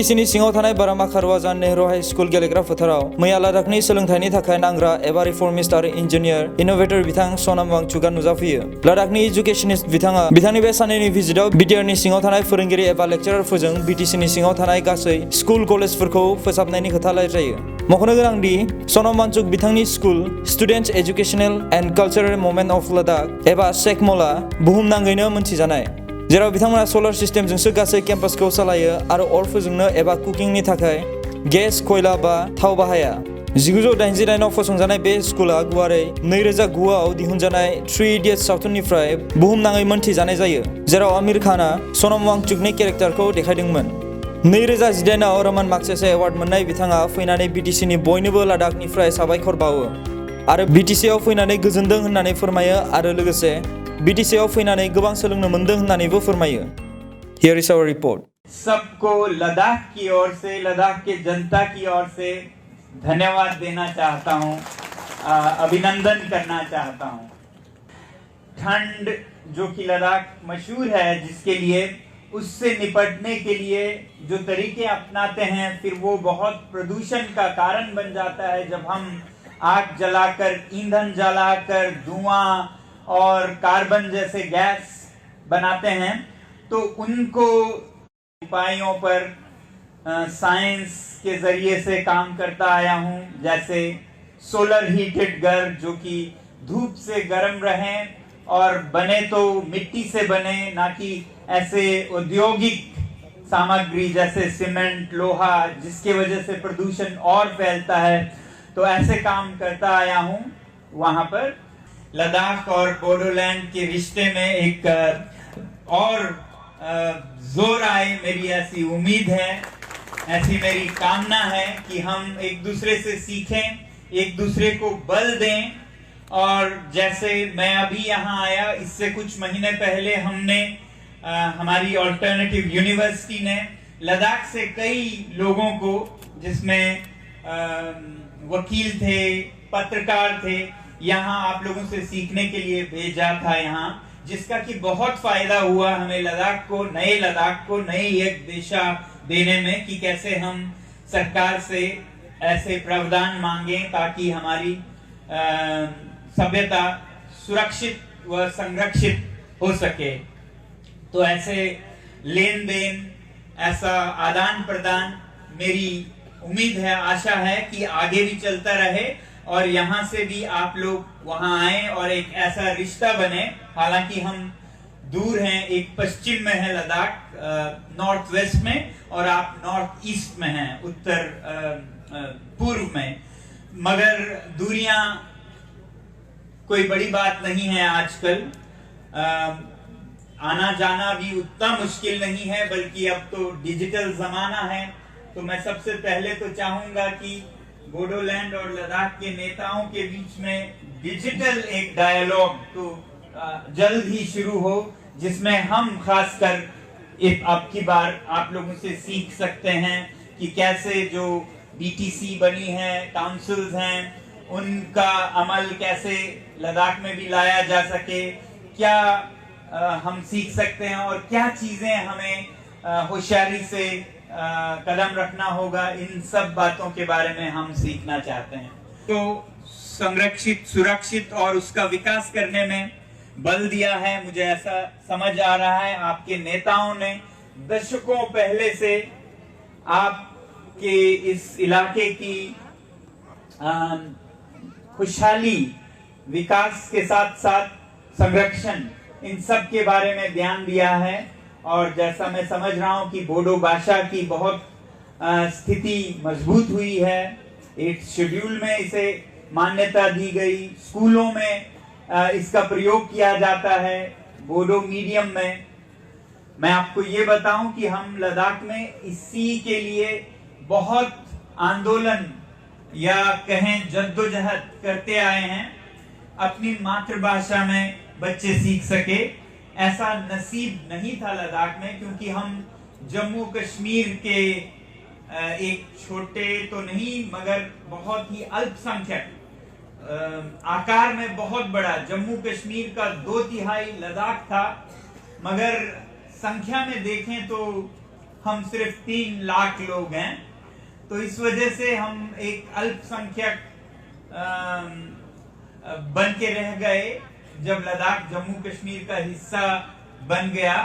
बिटिसिनि सिङाव थानाय बारामाखा रवाजान नेहरू हाई स्कुल गेलेग्रा फोथाराव मैया लादाखनि सोलोंथाइनि थाखाय नांग्रा एबा रिफर्मिस्ट आरो इन्जिनियार इनोभेटर बिथां सनाम वांचुकआ नुजाफैयो। लादाखनि इडुकेशनिस्ट बिथाङा बिथांनि बे साननैनि भिजिटआव बिटिआरनि सिङाव थानाय फोरोंगिरि एबा लेक्चारारफोरजों बिटिसिनि सिङाव थानाय गासै स्कुल कलेजफोरखौ फोसाबनायनि खोथा रायज्लायो। मख'नो गोनांदि सनाम वांचुक बिथांनि school students educational and cultural movement of Ladakh एबा सेकमला बुहुमनाङैनो मोनथिजानाय, जेराव बिथांमोना सलार सिस्टेमजोंसो गासै केम्पासखौ सालायो आरो अर फोजोंनो एबा कुकिंनि थाखाय गेस, खयला बा थाव बाहाया। 1989 आव फसंजानाय बे स्कुला गुवारै 2009 आव दिहुनजानाय थ्री इडियट्स सावथुननिफ्राय बुहुमनाङै मोनथिजानाय जायो, जेराव आमिर खानआ सनम वांचुकनि केरेक्टारखौ देखायदोंमोन। 2018 आव रमान मागसेसे एवार्ड मोननाय बिथाङा फैनानै बिटिसिनि बयनोबो लादाखनिफ्राय साबायखर बावो आरो बिटिसिआव फैनानै गोजोनदों होननानै फोरमायो आरो लोगोसे बिटिसिआव फैनानै गोबां सोलोंनो मोनदों होननानैबो फोरमायो। Here is our report. सबको लद्दाख की ओर से, लद्दाख के जनता की ओर से धन्यवाद देना चाहता हूँ, अभिनंदन करना चाहता हूँ। ठंड जो कि लद्दाख मशहूर है जिसके लिए, उससे निपटने के लिए जो तरीके अपनाते हैं, फिर वो बहुत प्रदूषण का कारण बन जाता है। जब हम आग जलाकर, ईंधन जलाकर धुआं और कार्बन जैसे गैस बनाते हैं, तो उनको उपायों पर साइंस के जरिए से काम करता आया हूं, जैसे सोलर हीटेड घर जो कि धूप से गर्म रहें और बने तो मिट्टी से बने, ना कि ऐसे औद्योगिक सामग्री जैसे सीमेंट, लोहा, जिसके वजह से प्रदूषण और फैलता है। तो ऐसे काम करता आया हूं। वहां पर लद्दाख और बोडोलैंड के रिश्ते में एक और जोर आए, मेरी ऐसी उम्मीद है, ऐसी मेरी कामना है कि हम एक दूसरे से सीखें, एक दूसरे को बल दें। और जैसे मैं अभी यहाँ आया, इससे कुछ महीने पहले हमने हमारी ऑल्टरनेटिव यूनिवर्सिटी ने लद्दाख से कई लोगों को, जिसमें वकील थे, पत्रकार थे, यहाँ आप लोगों से सीखने के लिए भेजा था यहाँ, जिसका कि बहुत फायदा हुआ हमें लद्दाख को, नई एक दिशा देने में, कि कैसे हम सरकार से ऐसे प्रावधान मांगे ताकि हमारी सभ्यता सुरक्षित व संरक्षित हो सके। तो ऐसे लेन देन, ऐसा आदान प्रदान, मेरी उम्मीद है, आशा है कि आगे भी चलता रहे और यहाँ से भी आप लोग वहां आए और एक ऐसा रिश्ता बने। हालांकि हम दूर हैं, एक पश्चिम में है लद्दाख, नॉर्थ वेस्ट में, और आप नॉर्थ ईस्ट में हैं, उत्तर पूर्व में, मगर दूरियां कोई बड़ी बात नहीं है आजकल। आना जाना भी उतना मुश्किल नहीं है, बल्कि अब तो डिजिटल जमाना है। तो मैं सबसे पहले तो चाहूंगा कि बोडोलैंड और लद्दाख के नेताओं के बीच में डिजिटल एक डायलॉग तो जल्द ही शुरू हो, जिसमें हम खासकर अब की बार आप लोगों से सीख सकते हैं कि कैसे जो बीटीसी बनी है, काउंसिल्स हैं, उनका अमल कैसे लद्दाख में भी लाया जा सके, क्या हम सीख सकते हैं और क्या चीजें हमें होशियारी से कदम रखना होगा, इन सब बातों के बारे में हम सीखना चाहते हैं। तो संरक्षित, सुरक्षित और उसका विकास करने में बल दिया है, मुझे ऐसा समझ आ रहा है। आपके नेताओं ने दशकों पहले से आपके इस इलाके की खुशहाली, विकास के साथ साथ संरक्षण, इन सब के बारे में ध्यान दिया है। और जैसा मैं समझ रहा हूं कि बोडो भाषा की बहुत स्थिति मजबूत हुई है, एक शेड्यूल में इसे मान्यता दी गई, स्कूलों में इसका प्रयोग किया जाता है, बोडो मीडियम में। मैं आपको ये बताऊं कि हम लद्दाख में इसी के लिए बहुत आंदोलन या कहें जद्दोजहद करते आए हैं, अपनी मातृभाषा में बच्चे सीख सके। ऐसा नसीब नहीं था लद्दाख में, क्योंकि हम जम्मू कश्मीर के एक छोटे तो नहीं मगर बहुत ही अल्पसंख्यक, आकार में बहुत बड़ा, जम्मू कश्मीर का 2/3 लद्दाख था, मगर संख्या में देखें तो हम सिर्फ 3 लाख लोग हैं, तो इस वजह से हम एक अल्पसंख्यक बन के रह गए। जब लद्दाख जम्मू कश्मीर का हिस्सा बन गया